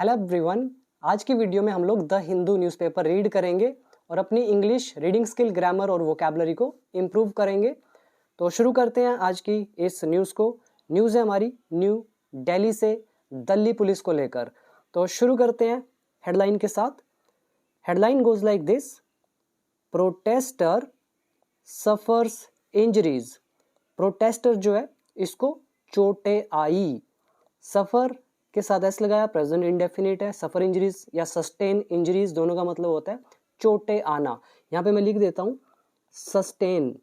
Hello everyone, आज की video में हम लोग द हिंदू न्यूज़पेपर रीड करेंगे और अपनी इंग्लिश रीडिंग स्किल, ग्रामर और वोकैबुलरी को इम्प्रूव करेंगे। तो शुरू करते हैं आज की इस न्यूज़ को। न्यूज़ है हमारी न्यू दिल्ली से दिल्ली पुलिस को लेकर। तो शुरू करते हैं हेडलाइन के साथ। Headline goes like this: protester suffers injuries. Protester जो है इसको चोटें आई। सफर के साथ एस लगाया, प्रेजेंट इंडेफिनिट है। सफर इंजरीज या सस्टेन इंजरीज दोनों का मतलब होता है चोटें आना। यहाँ पे मैं लिख देता हूँ सस्टेन,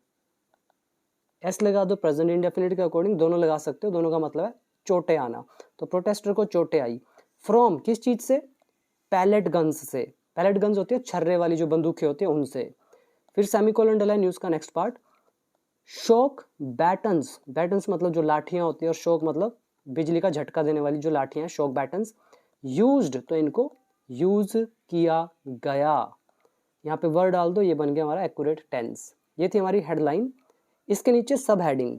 एस लगा दो, प्रेजेंट इंडेफिनिट के अकॉर्डिंग दोनों लगा सकते हो, दोनों का मतलब है चोटें आना। तो प्रोटेस्टर को चोटें आई फ्रॉम किस चीज से? पैलेट गन्स से। पैलेट गन्स होती है छर्रे वाली जो बंदूकें होती है उनसे। फिर सेमीकोलन डला है न्यूज का next part. Shock battens, battens मतलब जो लाठियां होती है और शॉक मतलब बिजली का झटका देने वाली जो लाठियां हैं, शॉक बैटन्स। यूज्ड तो इनको यूज किया गया। यहाँ पे वर्ड डाल दो, ये बन गया हमारा एक्यूरेट टेंस। ये थी हमारी हेडलाइन। इसके नीचे सब heading,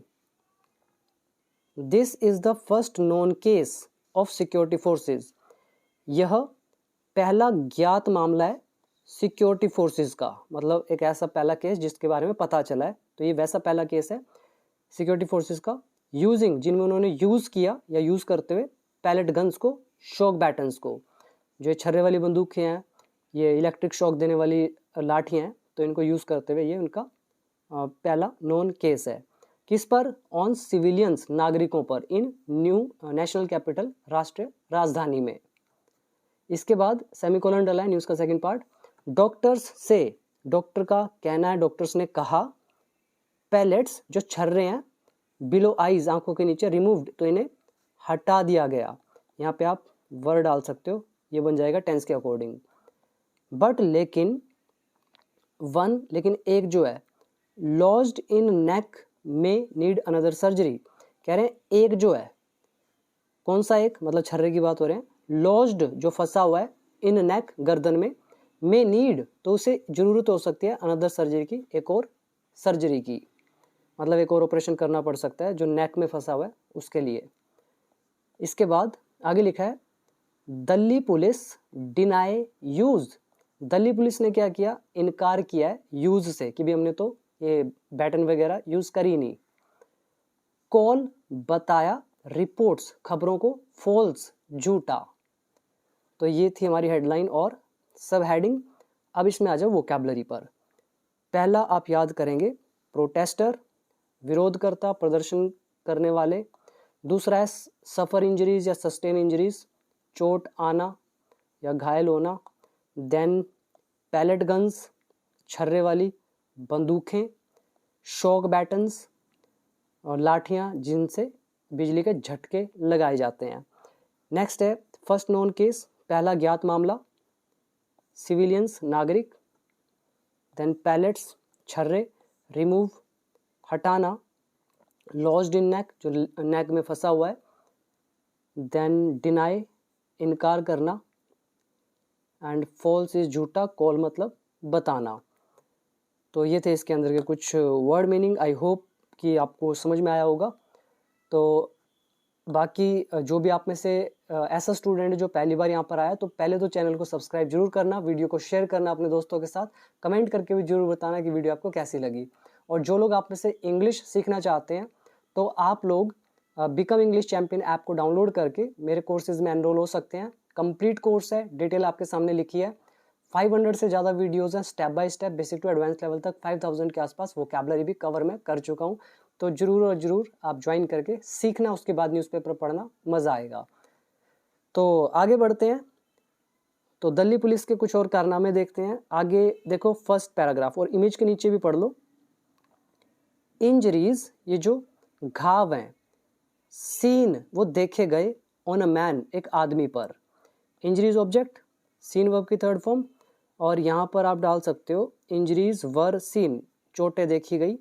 this is the first known case of security forces. यह पहला ज्ञात मामला है सिक्योरिटी फोर्सेस का, मतलब एक ऐसा पहला केस जिसके बारे में पता चला है। तो ये वैसा पहला केस है सिक्योरिटी फोर्सेस का, यूजिंग जिनमें उन्होंने यूज किया या यूज करते हुए पैलेट गन्स को, शॉक बैटन्स को, जो छर्रे वाली बंदूकें हैं, ये इलेक्ट्रिक शॉक देने वाली लाठियां हैं, तो इनको यूज करते हुए ये उनका पहला नोन केस है। किस पर? ऑन सिविलियंस, नागरिकों पर, इन न्यू नेशनल कैपिटल, राष्ट्रीय राजधानी में। इसके बाद सेमीकोलन डला है न्यूज का सेकंड पार्ट। डॉक्टर्स से, डॉक्टर का कहना है, डॉक्टर्स ने कहा, पैलेट्स जो छर्रे हैं बिलो आईज, आंखों के नीचे, रिमूव्ड तो इन्हें हटा दिया गया। यहाँ पे आप वर्ड डाल सकते हो, ये बन जाएगा टेंस के अकॉर्डिंग। बट लेकिन वन, लेकिन एक जो है, लॉज्ड इन नेक में नीड अनदर सर्जरी। कह रहे हैं एक जो है, कौन सा एक? मतलब छर्रे की बात हो रहे हैं। लॉज्ड जो फंसा हुआ है, इन नेक गर्दन में नीड तो उसे जरूरत हो सकती है अनदर सर्जरी की, एक और सर्जरी की, मतलब एक और ऑपरेशन करना पड़ सकता है जो नेक में फंसा हुआ है उसके लिए। इसके बाद आगे लिखा है Delhi police deny use. Delhi police ने क्या किया? इनकार किया है यूज से, कि भी हमने तो ये बैटन वगैरह यूज करी नहीं। कॉल बताया, रिपोर्ट्स खबरों को, फॉल्स झूठा। तो ये थी हमारी हेडलाइन और सब हेडिंग। अब इसमें आ जाओ वोकैबुलरी पर। पहला आप याद करेंगे प्रोटेस्टर, विरोधकर्ता, प्रदर्शन करने वाले। दूसरा है सफर इंजरीज या सस्टेन इंजरीज, चोट आना या घायल होना। देन पैलेट गन्स, छर्रे वाली बंदूकें। शॉक बैटन्स और लाठियां जिनसे बिजली के झटके लगाए जाते हैं। नेक्स्ट है फर्स्ट नोन केस, पहला ज्ञात मामला, सिविलियंस नागरिक। देन पैलेट्स छर्रे, रिमूव हटाना, लॉज्ड इन नेक जो नेक में फंसा हुआ है। देन डिनाई इनकार करना, एंड फॉल्स इज झूठा, कॉल मतलब बताना। तो ये थे इसके अंदर के कुछ वर्ड मीनिंग। आई होप कि आपको समझ में आया होगा। तो बाकी जो भी आप में से ऐसा स्टूडेंट जो पहली बार यहाँ पर आया, तो पहले तो चैनल को सब्सक्राइब जरूर करना, वीडियो को शेयर करना अपने दोस्तों के साथ, कमेंट करके भी जरूर बताना कि वीडियो आपको कैसी लगी। और जो लोग आप में से इंग्लिश सीखना चाहते हैं तो आप लोग बिकम इंग्लिश चैंपियन ऐप को डाउनलोड करके मेरे कोर्सेज में एनरोल हो सकते हैं। कंप्लीट कोर्स है, डिटेल आपके सामने लिखी है। 500 से ज़्यादा वीडियोज़ हैं, step by step, basic to advance level तक 5000 के आसपास वोकैबुलरी भी कवर मैं कर चुका हूँ। तो जरूर और जरूर आप ज्वाइन करके सीखना, उसके बाद न्यूज़पेपर पढ़ना, मज़ा आएगा। तो आगे बढ़ते हैं। तो दिल्ली पुलिस के कुछ और कारनामे देखते हैं। आगे देखो फर्स्ट पैराग्राफ, और इमेज के नीचे भी पढ़ लो। इंजरीज ये जो घाव हैं, सीन वो देखे गए, ऑन अ मैन एक आदमी पर। इंजरीज ऑब्जेक्ट, सीन वर्ब की थर्ड फॉर्म, और यहाँ पर आप डाल सकते हो इंजरीज वर सीन, चोटें देखी गई।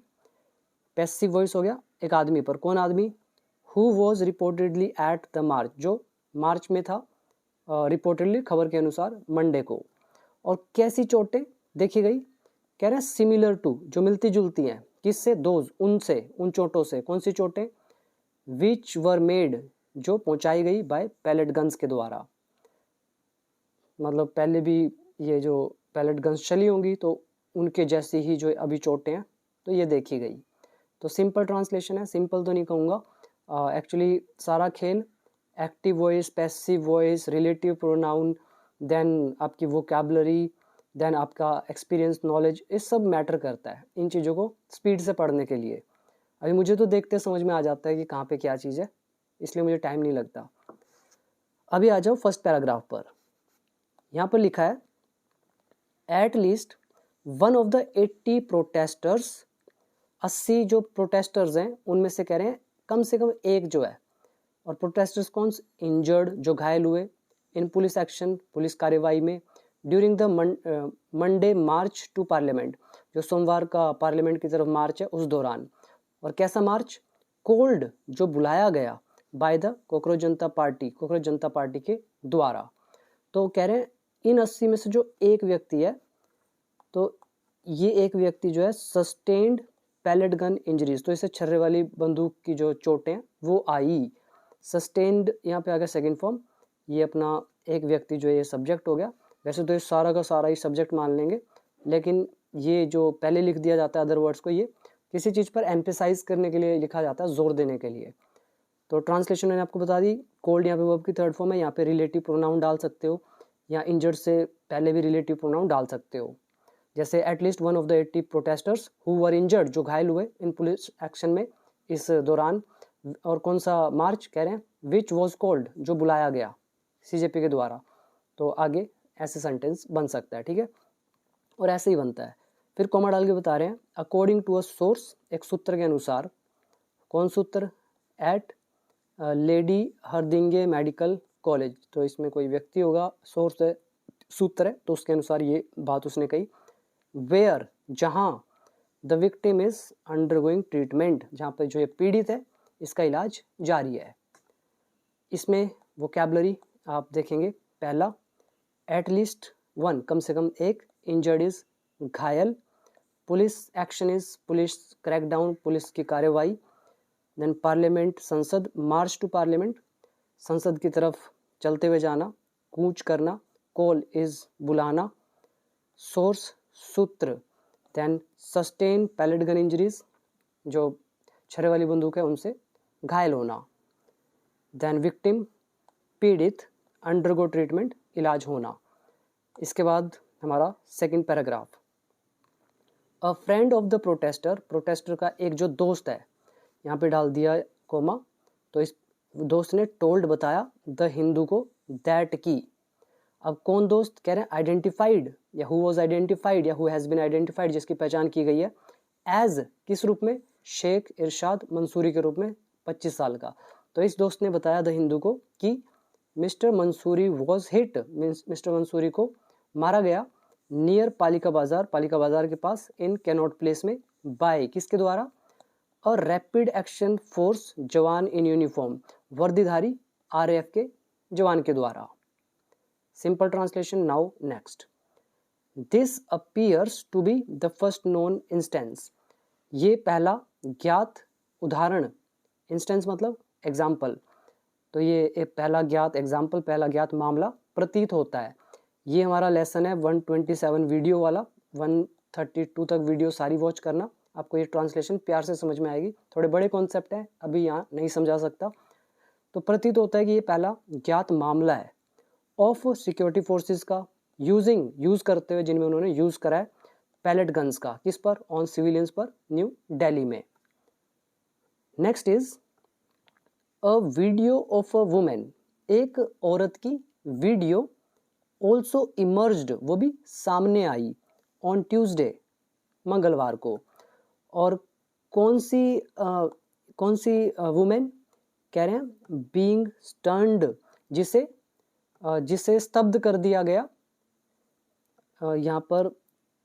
पैसिव वॉइस हो गया, एक आदमी पर। कौन आदमी? Who was reportedly at the march, जो मार्च में था रिपोर्टेडली, खबर के अनुसार मंडे को। और कैसी चोटें देखी गई? कह रहे हैं सिमिलर टू, जो मिलती जुलती हैं, किससे? दोज उनसे, उन चोटों से। कौन सी चोटें? विच वर मेड जो पहुंचाई गई बाय पैलेट गन्स के द्वारा। मतलब पहले भी ये जो पैलेट गन्स चली होंगी तो उनके जैसी ही जो अभी चोटें हैं तो ये देखी गई। तो सिंपल ट्रांसलेशन है, सिंपल तो नहीं कहूँगा, एक्चुअली सारा खेल active voice, passive voice, relative pronoun, then आपकी वोकैबुलरी, देन आपका एक्सपीरियंस, नॉलेज, ये सब मैटर करता है इन चीज़ों को स्पीड से पढ़ने के लिए। अभी मुझे तो देखते समझ में आ जाता है कि कहाँ पे क्या चीज़ है, इसलिए मुझे टाइम नहीं लगता। अभी आ जाओ फर्स्ट पैराग्राफ पर। यहाँ पर लिखा है at least one of the 80 protesters, 80 जो प्रोटेस्टर्स हैं उनमें से कह रहे हैं कम से कम एक जो है, और प्रोटेस्टर्स कौन से, इंजर्ड जो घायल हुए, इन पुलिस एक्शन पुलिस कार्रवाई में, during the Monday March two parliament, जो सोमवार का पार्लियामेंट की तरफ मार्च है उस दौरान। और कैसा मार्च, कोल्ड जो बुलाया गया, by the cockroach Janata party, cockroach Janata party के द्वारा। तो कह रहे हैं इन 80 में से जो एक व्यक्ति है, तो ये एक व्यक्ति जो है सस्टेन्ड पैलेट गन इंजरीज, तो इसे छर्रे वाली बंदूक की जो चोटें वो आई। सस्टेन्ड यहाँ पे आ गया सेकेंड फॉर्म, ये अपना एक व्यक्ति जो है ये सब्जेक्ट हो गया। वैसे तो ये सारा का सारा ही सब्जेक्ट मान लेंगे, लेकिन ये जो पहले लिख दिया जाता है अदर वर्ड्स को, ये किसी चीज़ पर एम्फेसाइज करने के लिए लिखा जाता है, जोर देने के लिए। तो ट्रांसलेशन मैंने आपको बता दी, कोल्ड यहाँ पे वर्ब की थर्ड फॉर्म है, यहाँ पे रिलेटिव प्रोनाउन डाल सकते हो, या इंजर्ड से पहले भी रिलेटिव प्रोनाउन डाल सकते हो। जैसे at least one of the 80 protesters who were injured, जो घायल हुए इन पुलिस एक्शन में इस दौरान। और कौन सा मार्च कह रहे हैं, विच वॉज कॉल्ड जो बुलाया गया सीजेपी के द्वारा। तो आगे ऐसे सेंटेंस बन सकता है, ठीक है, और ऐसे ही बनता है। फिर कॉमा डाल के बता रहे हैं अकॉर्डिंग टू अ सोर्स, एक सूत्र के अनुसार। कौन सूत्र, एट लेडी हरदिंगे मेडिकल कॉलेज, तो इसमें कोई व्यक्ति होगा, सोर्स है, सूत्र है, तो उसके अनुसार ये बात उसने कही। वेयर जहाँ, the victim is undergoing treatment, जहाँ पर जो ये पीड़ित है इसका इलाज जारी है। इसमें वोकैबुलरी आप देखेंगे, पहला एटलीस्ट वन, कम से कम एक, इंजर्ड इज घायल, police action is police crackdown, police की कार्रवाई, देन पार्लियामेंट संसद, मार्च टू पार्लियामेंट संसद की तरफ चलते हुए जाना, कूच करना, कॉल इज बुलाना, सोर्स सूत्र, then sustain pellet gun injuries, जो छर्रे वाली बंदूक है उनसे घायल होना, देन विक्टिम पीड़ित, अंडरगो ट्रीटमेंट इलाज होना। इसके बाद हमारा second paragraph, a friend of the protester, protester का एक जो दोस्त है, यहाँ पे डाल दिया कोमा, तो इस दोस्त ने टोल्ड बताया, द हिंदू को, दैट की। अब कौन दोस्त, कह रहे हैं आइडेंटिफाइड, या हु वाज आइडेंटिफाइड, या हु हैज़ बीन आइडेंटिफाइड, जिसकी पहचान की गई है, एज किस रूप में, शेख इरशाद मंसूरी के रूप में, 25 साल का। तो इस दोस्त ने बताया द हिंदू को कि mister Mansoori was hit, means mister Mansoori को मारा गया, नियर पालिका बाजार के पास, इन कैनॉट प्लेस में, बाय किसके द्वारा, और रैपिड एक्शन फोर्स जवान इन यूनिफॉर्म, वर्दीधारी आरएएफ के जवान के द्वारा। Simple translation now next, this appears to be the first known instance, ये पहला ज्ञात उदाहरण, इंस्टेंस मतलब एग्जाम्पल, तो ये एक पहला ज्ञात एग्जाम्पल, पहला ज्ञात मामला प्रतीत होता है। ये हमारा लेसन है 127 वीडियो वाला, 132 तक वीडियो सारी वॉच करना, आपको ये ट्रांसलेशन प्यार से समझ में आएगी। थोड़े बड़े कॉन्सेप्ट हैं, अभी यहाँ नहीं समझा सकता। तो प्रतीत होता है कि ये पहला ज्ञात मामला है ऑफ सिक्योरिटी फोर्सेस का, यूज़ करते हुए, जिनमें उन्होंने यूज़ करा है पैलेट गन्स का, किस पर, ऑन सिविलियंस पर, न्यू दिल्ली में। Next is a video of a women, एक औरत की वीडियो, ऑल्सो इमर्ज्ड, वो भी सामने आई, ऑन ट्यूसडे, मंगलवार को। और कौन सी वुमेन, कह रहे हैं बीइंग स्टन्ड, जिसे स्तब्ध कर दिया गया। यहाँ पर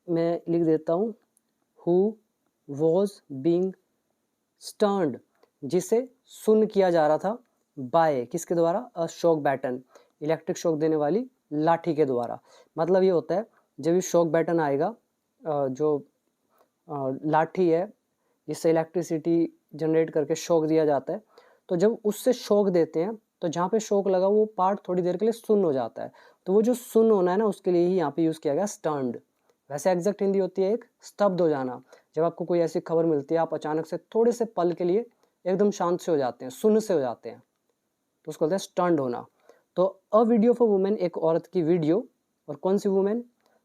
मैं लिख देता हूँ, हु वॉज बीइंग स्टन्ड, जिसे सुन किया जा रहा था, बाय किसके द्वारा, a shock baton, electric shock देने वाली लाठी के द्वारा। मतलब ये होता है जब ये शॉक बैटन आएगा, जो लाठी है जिससे इलेक्ट्रिसिटी जनरेट करके शॉक दिया जाता है, तो जब उससे शॉक देते हैं तो जहाँ पे शॉक लगा वो पार्ट थोड़ी देर के लिए सुन्न हो जाता है, तो वो जो सुन होना है ना, उसके लिए ही यहाँ पे यूज़ किया गया स्टर्न्ड। वैसे एग्जैक्ट हिंदी होती है एक स्तब्ध हो जाना। जब आपको कोई ऐसी खबर मिलती है, आप अचानक से थोड़े से पल के लिए एकदम शांत से हो जाते हैं, सुन्न से हो जाते हैं, तो उसको कहते हैं स्टर्न्ड होना। तो अ वीडियो फॉर वुमेन, एक औरत की वीडियो, और कौन सी वुमेन,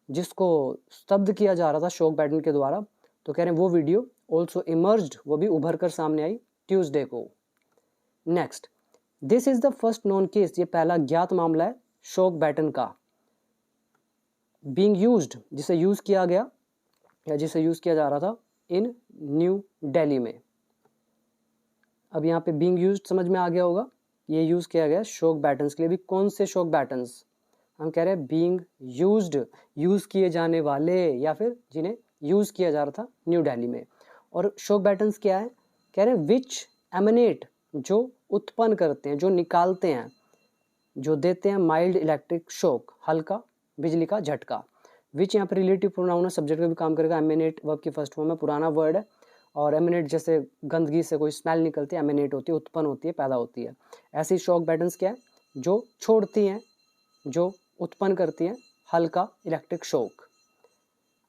जिसको स्तब्ध किया जा रहा था शोक बैटन के द्वारा, तो कह रहे हैं वो वीडियो ऑल्सो इमर्ज्ड, वो भी उभर कर सामने आई ट्यूसडे को। Next, this is the first known case, ये पहला ज्ञात मामला है शोक बैटन का। बीइंग यूज्ड, जिसे यूज किया गया या जिसे यूज किया जा रहा था इन न्यू दिल्ली में। अब यहाँ पे बीइंग यूज्ड समझ में आ गया होगा, ये यूज किया गया शोक बैटन्स के लिए। भी कौन से शोक बैटन्स, हम कह रहे हैं बीइंग यूज्ड, यूज किए जाने वाले, या फिर जिन्हें यूज किया जा रहा था न्यू दिल्ली में। और शोक बैटन्स क्या है, कह रहे हैं विच एमिनेट, जो उत्पन्न करते हैं, जो निकालते हैं, जो देते हैं माइल्ड इलेक्ट्रिक शॉक, हल्का बिजली का झटका। विच यहाँ पर रिलेटिव प्रोनाउन है, सब्जेक्ट का भी काम करेगा। एमिनेट वर्ब की फर्स्ट फॉर्म है, पुराना वर्ड है। और एमिनेट जैसे गंदगी से कोई स्मेल निकलती है, एमिनेट होती है, उत्पन्न होती है, पैदा होती है। ऐसी शॉक बैटन्स क्या है, जो छोड़ती हैं, जो उत्पन्न करती हैं हल्का इलेक्ट्रिक शॉक।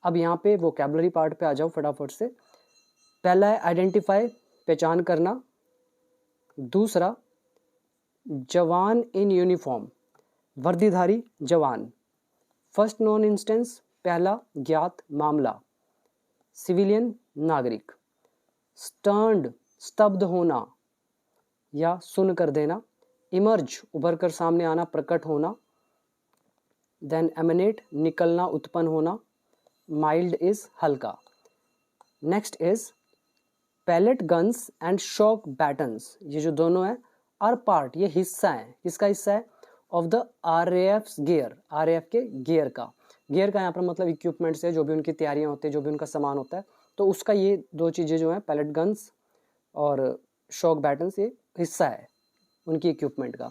अब यहाँ पे वोकैबुलरी पार्ट पे आ जाओ फटाफट से। पहला है आइडेंटिफाई, पहचान करना। दूसरा जवान इन यूनिफॉर्म, वर्दीधारी जवान। फर्स्ट नॉन इंस्टेंस, पहला ज्ञात मामला। सिविलियन, नागरिक। स्टर्न्ड, स्तब्ध होना या सुन कर देना। इमर्ज, उभर कर सामने आना, प्रकट होना। देन एमिनेट, निकलना, उत्पन्न होना। माइल्ड इज हल्का। Next is pellet guns and shock batons, ये जो दोनों है आर पार्ट, ये हिस्सा है, किसका हिस्सा है, of the RAF gear, RAF के गियर का। गियर का यहाँ पर मतलब इक्विपमेंट से, जो भी उनकी तैयारियां होती है, जो भी उनका सामान होता है, तो उसका ये दो चीज़ें जो है, पैलेट गन्स और शॉक बैटन्स, ये हिस्सा है उनकी इक्विपमेंट का।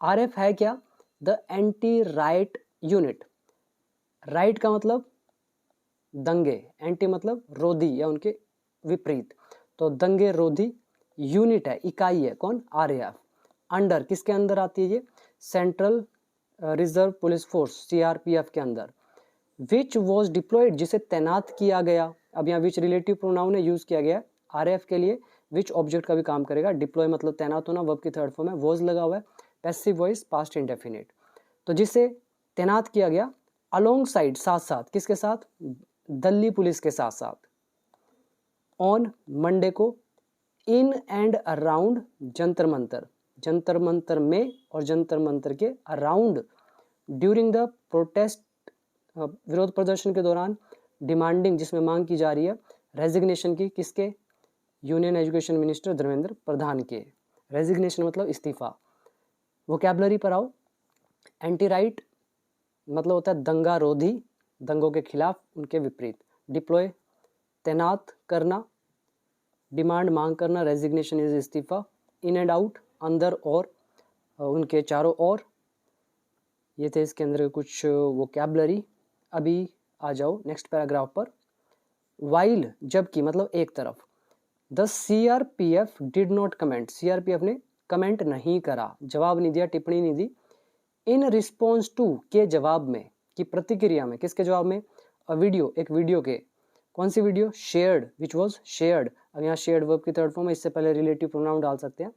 RF है क्या, the anti right unit. Right का मतलब दंगे, एंटी मतलब रोधी या उनके विपरीत, तो दंगे रोधी यूनिट है, इकाई है, कौन, RAF। अंडर, किसके अंदर आती है ये, central reserve police force, CRPF के अंदर। विच वॉज डिप्लॉयड, जिसे तैनात किया गया। अब यहाँ विच रिलेटिव प्रोनाउन है, यूज किया गया RAF के लिए। विच ऑब्जेक्ट का भी काम करेगा। डिप्लॉय मतलब तैनात होना, वर्ब की थर्ड फॉर्म है, वॉज लगा हुआ है, पैसिव वॉइस, पास्ट इंडेफिनिट। तो जिसे तैनात किया गया अलोंग साइड, साथ साथ, किसके साथ, दिल्ली पुलिस के साथ साथ। ऑन मंडे को, in and around Jantar Mantar, Jantar Mantar में और जंतर मंतर के अराउंड। ड्यूरिंग द प्रोटेस्ट, विरोध प्रदर्शन के दौरान। डिमांडिंग, जिसमें मांग की जा रही है रेजिग्नेशन की, किसके, union education minister Dharmendra Pradhan के। रेजिग्नेशन मतलब इस्तीफा। वोकैबुलरी पर आओ। एंटी राइट मतलब होता है दंगा रोधी, दंगों के खिलाफ, उनके विपरीत। डिप्लॉय, तैनात करना। डिमांड, मांग करना। रेजिग्नेशन इज इस्तीफा। इन एंड आउट, अंदर और उनके चारों ओर। ये थे इसके अंदर कुछ वोकैबुलरी। अभी आ जाओ नेक्स्ट पैराग्राफ पर। वाइल, जबकि मतलब एक तरफ। The CRPF did not comment, CRPF ने कमेंट नहीं करा, जवाब नहीं दिया, टिप्पणी नहीं दी। इन रिस्पॉन्स टू, के जवाब में, की प्रतिक्रिया में, किसके जवाब में, अ वीडियो, एक वीडियो के। कौन सी video, shared, which was shared. अब यहाँ शेयर्ड वर्ब की थर्ड फॉर्म है, इससे पहले रिलेटिव प्रोनाउन डाल सकते हैं।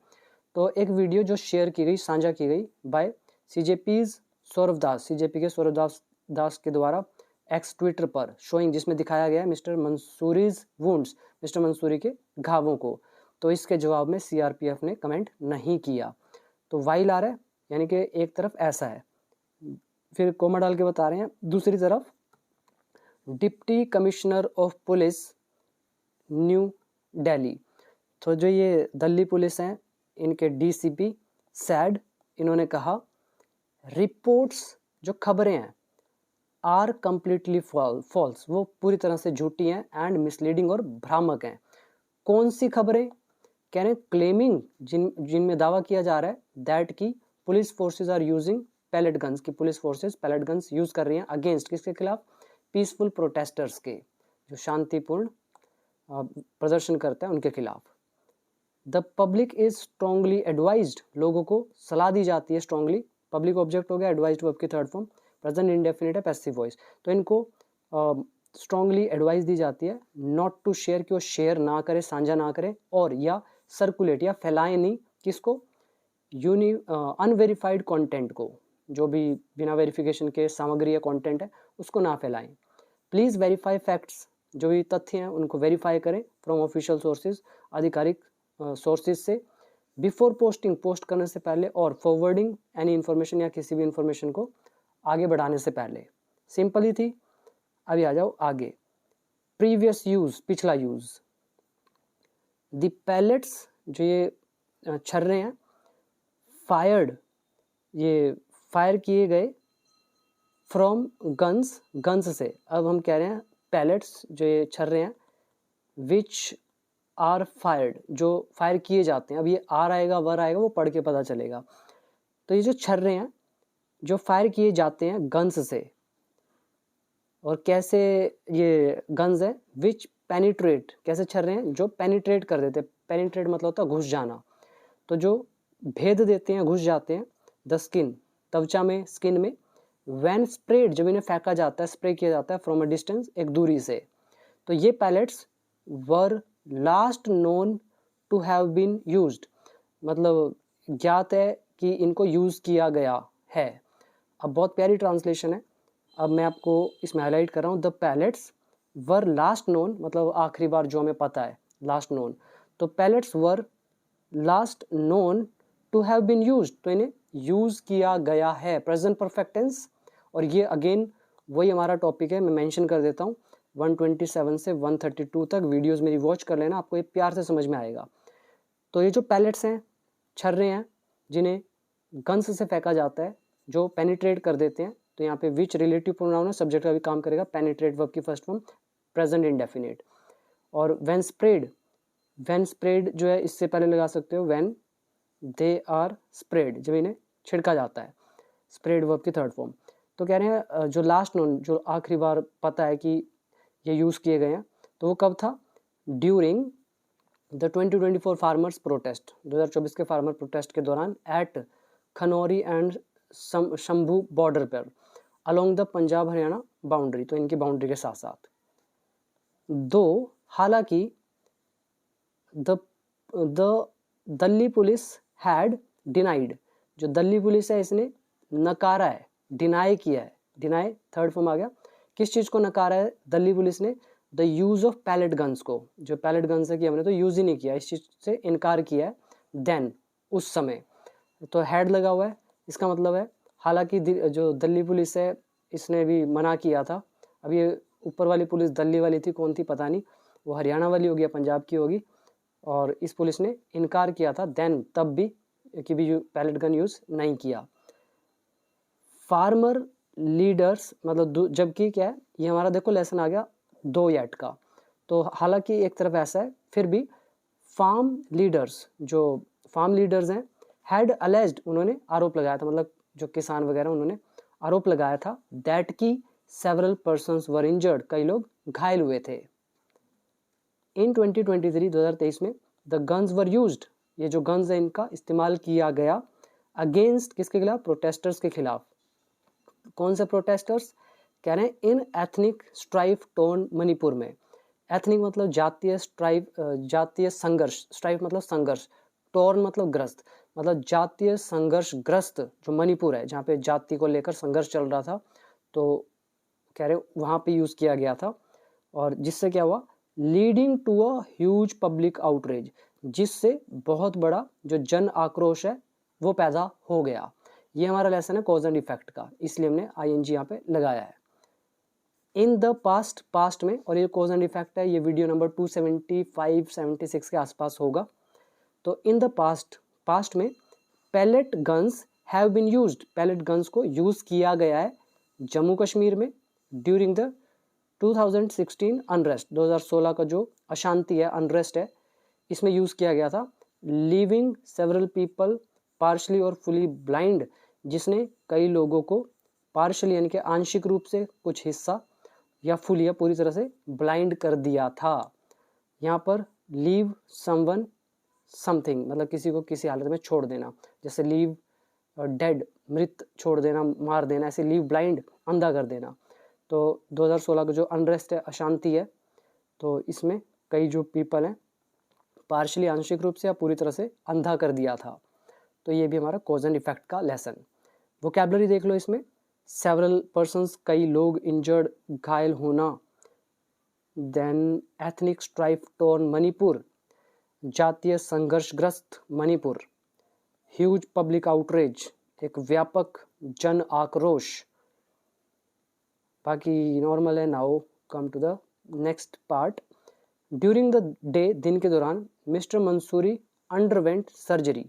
तो एक वीडियो जो शेयर की गई, साझा की गई बाय CJP's सौरभ दास, CJP के सौरभ दास के द्वारा एक्स ट्विटर पर, शोइंग, जिसमें दिखाया गया है मिस्टर मंसूरीज वुंड्स, मिस्टर मंसूरी के घावों को। तो इसके जवाब में CRPF ने कमेंट नहीं किया। तो वाइल आ रहा है, यानी कि एक तरफ ऐसा है, फिर कोमा डाल के बता रहे हैं दूसरी तरफ। Deputy commissioner of police new Delhi, तो जो ये दिल्ली पुलिस हैं, इनके DCP सैड, इन्होंने कहा रिपोर्ट्स, जो खबरें हैं, आर कंप्लीटली फॉल्स, वो पूरी तरह से झूठी हैं, एंड मिसलीडिंग, और भ्रामक हैं। कौन सी खबरें, कह रहे क्लेमिंग, जिनमें दावा किया जा रहा है दैट की police forces are using pellet guns, की police forces pellet guns use कर रही हैं अगेंस्ट, किसके खिलाफ, पीसफुल प्रोटेस्टर्स के, जो शांतिपूर्ण प्रदर्शन करते हैं उनके खिलाफ। The public is strongly advised, लोगों को सलाह दी जाती है स्ट्रांगली, पब्लिक ऑब्जेक्ट हो गया, एडवाइज्ड वर्ब की थर्ड फॉर्म, प्रेजेंट इंडेफिनिट है, पैसिव वॉइस। तो इनको स्ट्रांगली एडवाइस दी जाती है नॉट टू शेयर, कि वो शेयर ना करे, साझा ना करें, और या सर्कुलेट, या फैलाएं नहीं, किसको, अनवेरीफाइड कंटेंट को, जो भी बिना वेरिफिकेशन के सामग्री या कंटेंट है उसको ना फैलाएं। प्लीज़ वेरीफाई फैक्ट्स, जो भी तथ्य हैं उनको वेरीफाई करें फ्रॉम ऑफिशियल सोर्सेज, आधिकारिक सोर्सेज से, बिफोर पोस्टिंग, पोस्ट करने से पहले, और फॉरवर्डिंग एनी इन्फॉर्मेशन, या किसी भी इन्फॉर्मेशन को आगे बढ़ाने से पहले। सिंपल ही थी। अभी आ जाओ आगे, प्रीवियस यूज, पिछला यूज। द पैलेट्स, जो ये छर्रे हैं, फायर्ड, ये फायर किए गए, फ्रॉम गन्स, गन्स से। अब हम कह रहे हैं पैलेट्स, जो ये छर्रे हैं, विच आर फायर्ड, जो फायर किए जाते हैं। अब ये आर आएगा, वर आएगा, वो पढ़ के पता चलेगा। तो ये जो छर्रे हैं जो फायर किए जाते हैं गन्स से, और कैसे ये गन्स है, विच पेनिट्रेट, कैसे छर्रे हैं जो पेनिट्रेट कर देते हैं। पेनिट्रेट मतलब होता है घुस जाना, तो जो भेद देते हैं, घुस जाते हैं, द स्किन, त्वचा में, स्किन में, व्हेन स्प्रेड, जब इन्हें फेंका जाता है, स्प्रे किया जाता है, फ्रॉम अ डिस्टेंस, एक दूरी से। तो ये pellets were last known to have been used, मतलब ज्ञात है कि इनको यूज किया गया है। अब बहुत प्यारी ट्रांसलेशन है, अब मैं आपको इसमें हाईलाइट कर रहा हूँ। The pellets were last known, मतलब आखिरी बार जो हमें पता है, लास्ट नोन। तो pellets were last known to have been used, तो इन्हें यूज किया गया है, प्रेजेंट परफेक्ट टेंस। और ये अगेन वही हमारा टॉपिक है, मैं मेंशन कर देता हूँ, 127 से 132 तक वीडियोस मेरी वॉच कर लेना, आपको ये प्यार से समझ में आएगा। तो ये जो पैलेट्स हैं, छर्रे हैं, जिन्हें गन्स से फेंका जाता है, जो पेनिट्रेट कर देते हैं। तो यहाँ पे विच रिलेटिव प्रोनाउन है, सब्जेक्ट का भी काम करेगा, पेनिट्रेट वर्ब की फर्स्ट फॉर्म, प्रेजेंट इंडेफिनिट। और व्हेन स्प्रेड, व्हेन स्प्रेड जो है इससे पहले लगा सकते हो, व्हेन दे आर स्प्रेड, जब इन्हें छिड़का जाता है, स्प्रेड वर्ब की थर्ड फॉर्म। तो कह रहे हैं जो लास्ट नोन, जो आखिरी बार पता है कि ये यूज़ किए गए हैं, तो वो कब था, ड्यूरिंग द 2024 फार्मर्स प्रोटेस्ट, 2024 के फार्मर प्रोटेस्ट के दौरान, at Khanauri and Shambhu border पर, along the Punjab Haryana boundary, तो इनकी बाउंड्री के साथ साथ। दो, हालांकि, the Delhi police had denied, जो दिल्ली पुलिस है इसने नकारा है, डिनाई किया है, डिनाई थर्ड फॉर्म आ गया। किस चीज़ को नकारा है दिल्ली पुलिस ने, the use of pellet guns को, जो पैलेट गन्स है कि हमने तो यूज़ ही नहीं किया, इस चीज़ से इनकार किया है। देन, उस समय, तो हैड लगा हुआ है, इसका मतलब है हालांकि जो दिल्ली पुलिस है इसने भी मना किया था। अब ये ऊपर वाली पुलिस दिल्ली वाली थी, कौन थी पता नहीं, वो हरियाणा वाली होगी या पंजाब की होगी, और इस पुलिस ने इनकार किया था देन, तब भी, कि भी पैलेट गन यूज़ नहीं किया। फार्मर लीडर्स, मतलब जबकि क्या है, ये हमारा देखो लेसन आ गया 2 एट का। तो हालांकि एक तरफ ऐसा है, फिर भी फार्म लीडर्स, जो फार्म लीडर्स हैं, हैड अलेज्ड, उन्होंने आरोप लगाया था, मतलब जो किसान वगैरह, उन्होंने आरोप लगाया था, दैट की सेवरल पर्सन्स वर इंजर्ड, कई लोग घायल हुए थे। इन 2023 में द गन्स वर यूज्ड, ये जो गन्स है इनका इस्तेमाल किया गया, अगेंस्ट, किसके खिलाफ, प्रोटेस्टर्स के खिलाफ। कौन से प्रोटेस्टर्स, कह रहे हैं इन एथनिक स्ट्राइफ टोन मणिपुर में। एथनिक मतलब जातीय, स्ट्राइफ जातीय संघर्ष, स्ट्राइफ मतलब संघर्ष, टोर्न मतलब ग्रस्त, मतलब जातीय संघर्ष ग्रस्त जो मणिपुर है, जहाँ पे जाति को लेकर संघर्ष चल रहा था, तो कह रहे वहाँ पे यूज़ किया गया था। और जिससे क्या हुआ, leading to a huge public outrage, जिससे बहुत बड़ा जो जन आक्रोश है वो पैदा हो गया। ये हमारा लेसन है कॉज एंड इफेक्ट का, इसलिए हमने आईएनजी यहाँ पे लगाया है। इन द पास्ट, पास्ट में, और ये कॉज एंड इफेक्ट है, ये वीडियो नंबर 275-76 के आसपास होगा। तो इन द पास्ट, पास्ट में, pellet guns have been used, pellet guns को यूज़ किया गया है जम्मू कश्मीर में, ड्यूरिंग द 2016 अनरेस्ट, 2016 का जो अशांति है, अनरेस्ट है, इसमें यूज़ किया गया था। लीविंग सेवरल पीपल पार्शली और फुली ब्लाइंड, जिसने कई लोगों को पार्शली यानी कि आंशिक रूप से, कुछ हिस्सा, या फुल या पूरी तरह से ब्लाइंड कर दिया था। यहाँ पर लीव समवन समथिंग, मतलब किसी को किसी हालत में छोड़ देना, जैसे लीव डेड, मृत छोड़ देना, मार देना, ऐसे लीव ब्लाइंड, अंधा कर देना। तो 2016 का जो अनरेस्ट है, अशांति है, तो इसमें कई जो पीपल हैं पार्शली, आंशिक रूप से या पूरी तरह से अंधा कर दिया था। तो ये भी हमारा कॉज एंड इफेक्ट का लेसन। वोकैबुलरी देख लो इसमें, सेवरल पर्सन्स, कई लोग, इंजर्ड, घायल होना, then ethnic strife torn Manipur, जातीय संघर्षग्रस्त मणिपुर, ह्यूज पब्लिक आउटरेज, एक व्यापक जन आक्रोश। बाकी नॉर्मल है। Now come to the next part. During the day, दिन के दौरान, mister Mansoori underwent surgery,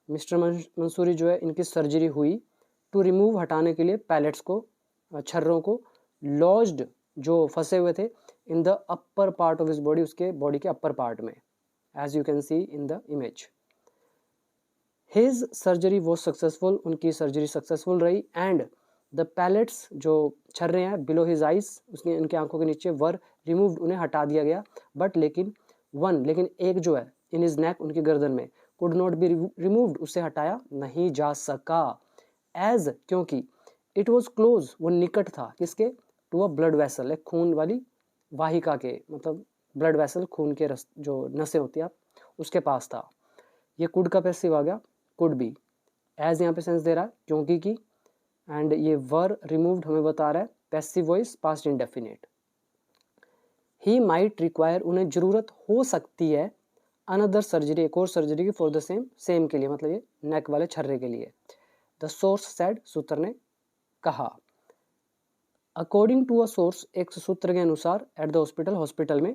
mister Mansoori जो है इनकी सर्जरी हुई, टू रिमूव, हटाने के लिए, पैलेट्स को, छर्रों को, लॉज्ड, जो फंसे हुए थे, in the upper part of his body, उसके बॉडी के अपर पार्ट में, as you can see in the image. His surgery was successful, उनकी सर्जरी सक्सेसफुल रही, एंड द पैलेट्स, जो छर्रे हैं, बिलो हिज आइज, उसकी उनकी आंखों के नीचे, वर रिमूव्ड, उन्हें हटा दिया गया, बट लेकिन लेकिन एक जो है, इन हिज नेक, उनकी गर्दन में, कुड नॉट बी रिमूव्ड, उससे हटाया नहीं जा सका, एज, क्योंकि, इट वॉज क्लोज, वो निकट था, किसके, टू अ ब्लड वेसल, एक खून वाली वाहिका के, मतलब ब्लड वेसल, खून के जो नसें होती है उसके पास था। ये कुड का पैसिव आ गया, कुड बी, एज यहाँ पे सेंस दे रहा है क्योंकि की, एंड ये वर रिमूव्ड हमें बता रहा है passive voice, past indefinite. He might require, उन्हें जरूरत हो सकती है, अनदर सर्जरी, एक और सर्जरी की, फॉर द सेम के लिए, मतलब ये नेक वाले छर्रे के लिए। द सोर्स सेड, सूत्र ने कहा। अकॉर्डिंग टू अ सोर्स, एक सूत्र के अनुसार, एट द हॉस्पिटल, हॉस्पिटल में,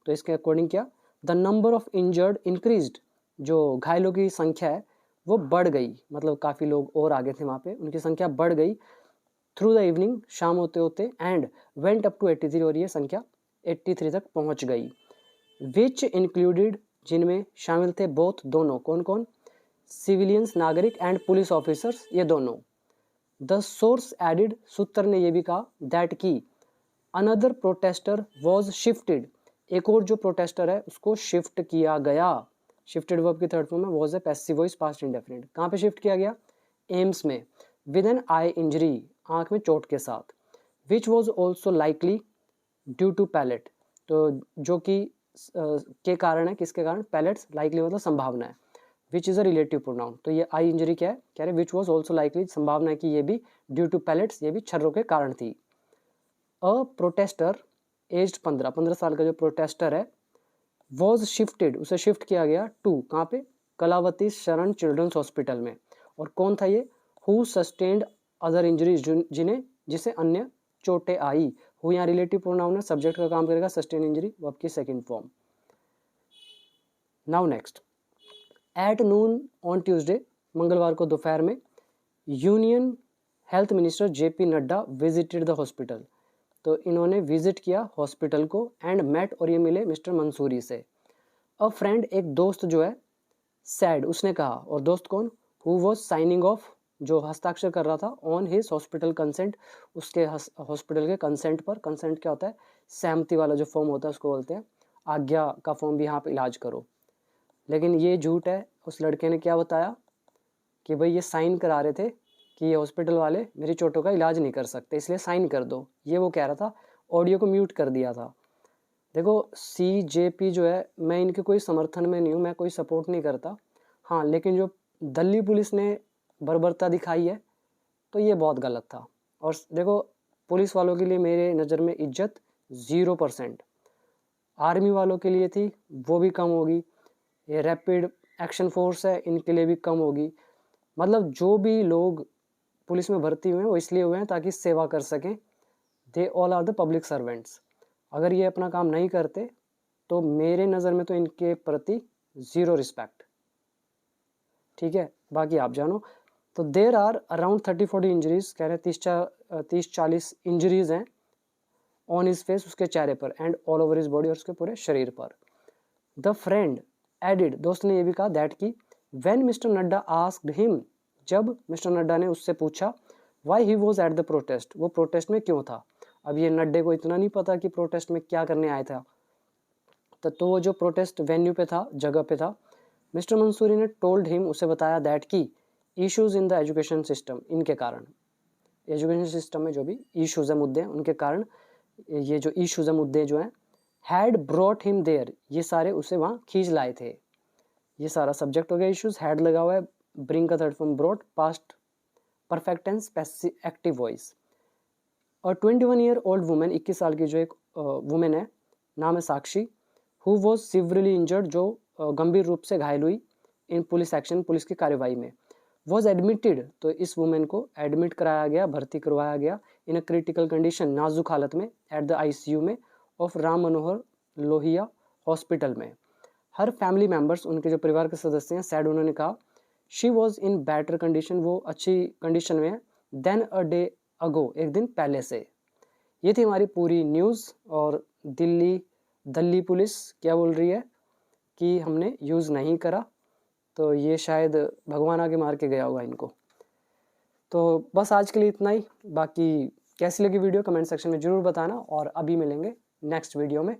तो इसके अकॉर्डिंग क्या, the number of injured increased, जो घायलों की संख्या है वो बढ़ गई, मतलब काफ़ी लोग और आगे थे वहाँ पे, उनकी संख्या बढ़ गई, थ्रू द इवनिंग, शाम होते होते, एंड वेंट अप टू 83, और ये संख्या 83 तक पहुँच गई। विच इंक्लूडेड, जिनमें शामिल थे, बोथ, दोनों, कौन कौन, सिविलियंस, नागरिक, एंड पुलिस ऑफिसर्स, ये दोनों। द सोर्स एडिड, सूत्र ने यह भी कहा, दैट की, अनदर प्रोटेस्टर वॉज शिफ्टेड, एक और जो प्रोटेस्टर है उसको शिफ्ट किया गया। शिफ्टेड वर्ब की थर्ड फॉर्म में was a passive voice, past indefinite. कहाँ पे शिफ्ट किया गया, एम्स में, विद एन आई इंजरी, आंख में चोट के साथ, which was also likely due to pellet, तो जो कि के कारण है, किसके कारण, पैलेट्स, लाइकली मतलब संभावना है, which is a relative pronoun, तो ये आई इंजरी क्या है, कह रहे विच वॉज ऑल्सो लाइकली, संभावना है कि ये भी ड्यू टू पैलेट्स, ये भी छर्रों के कारण थी। अ प्रोटेस्टर एज्ड 15 साल का जो प्रोटेस्टर है, वॉज शिफ्टेड, उसे शिफ्ट किया गया, टू, कहाँ पे, कलावती शरण चिल्ड्रंस हॉस्पिटल में, और कौन था ये, हु सस्टेन्ड अदर इंजरीज, जिसे अन्य चोटें आई, हु यहाँ रिलेटिव प्रोनाउन है, सब्जेक्ट का काम करेगा, सस्टेन इंजरी वर्ब की second form. Now next, at noon on Tuesday, मंगलवार को दोपहर में, union health minister JP Nadda visited the hospital, तो इन्होंने विजिट किया हॉस्पिटल को, एंड मेट, और ये मिले मिस्टर मंसूरी से। अ फ्रेंड, एक दोस्त जो है, सैड, उसने कहा, और दोस्त कौन, हु वॉज साइनिंग ऑफ, जो हस्ताक्षर कर रहा था, ऑन हिज हॉस्पिटल कंसेंट, उसके हॉस्पिटल के कंसेंट पर। कंसेंट क्या होता है, सहमति वाला जो फॉर्म होता है उसको बोलते हैं, आज्ञा का फॉर्म भी यहाँ पे इलाज करो। लेकिन ये झूठ है, उस लड़के ने क्या बताया कि भाई ये साइन करा रहे थे कि ये हॉस्पिटल वाले मेरी चोटों का इलाज नहीं कर सकते, इसलिए साइन कर दो, ये वो कह रहा था, ऑडियो को म्यूट कर दिया था। देखो CJP जो है, मैं इनके कोई समर्थन में नहीं हूँ, मैं कोई सपोर्ट नहीं करता, हाँ, लेकिन जो दिल्ली पुलिस ने बर्बरता दिखाई है तो ये बहुत गलत था। और देखो, पुलिस वालों के लिए मेरे नज़र में इज्जत 0%, आर्मी वालों के लिए थी वो भी कम होगी, ये रैपिड एक्शन फोर्स है इनके लिए भी कम होगी। मतलब जो भी लोग पुलिस में भर्ती हुए हैं वो इसलिए हुए हैं ताकि सेवा कर सकें, they all are the public servants. अगर ये अपना काम नहीं करते तो मेरे नज़र में तो इनके प्रति 0 रिस्पेक्ट। ठीक है, बाकी आप जानो। तो देर आर अराउंड 30-40 इंजरीज, कह रहे हैं 30-40 इंजरीज हैं, ऑन हिज फेस, उसके चेहरे पर, and all over his body, और उसके पूरे शरीर पर। द फ्रेंड एडिड, दोस्त ने ये भी कहा, दैट की, when mister Nadda asked him, जब मिस्टर नड्डा ने उससे पूछा, why he was at the protest, वो प्रोटेस्ट में क्यों था। अब ये नड्डे को इतना नहीं पता कि प्रोटेस्ट में क्या करने आया था, तो वो जो प्रोटेस्ट वेन्यू पे था, जगह पे था, मिस्टर मंसूरी ने टोल्ड हिम, उसे बताया, दैट की, issues in the education system, इनके कारण, एजुकेशन सिस्टम में जो भी इश्यूज है, मुद्दे हैं, उनके कारण ये जो इश्यूज है, मुद्दे जो हैं, हैड ब्रॉट हिम देयर, ये सारे उसे वहाँ खींच लाए थे। ये सारा सब्जेक्ट हो गया इश्यूज, हैड लगा हुआ है, ब्रिंग का third form brought, past perfect tense, passive active voice. और 21 ईयर ओल्ड वुमेन, 21 साल की जो एक वुमेन है, नाम है साक्षी, हु वॉज सिवियरली इंजर्ड, जो गंभीर रूप से घायल हुई इन पुलिस एक्शन, पुलिस की कार्यवाही में। वॉज एडमिटेड, तो इस वुमेन को एडमिट कराया गया, भर्ती करवाया गया, इन अ क्रिटिकल कंडीशन, नाजुक हालत में, एट द ICU में ऑफ राम मनोहर लोहिया हॉस्पिटल में। हर फैमिली मेम्बर्स, उनके जो परिवार के सदस्य हैं, सैड, उन्होंने कहा, she was in better condition, वो अच्छी कंडीशन में है, देन अ डे अगो, एक दिन पहले से। ये थी हमारी पूरी न्यूज़। और दिल्ली पुलिस क्या बोल रही है कि हमने यूज़ नहीं करा, तो ये शायद भगवान आके मार के गया होगा इनको। तो बस आज के लिए इतना ही। बाकी कैसी लगी वीडियो कमेंट सेक्शन में ज़रूर बताना, और अभी मिलेंगे नेक्स्ट वीडियो में।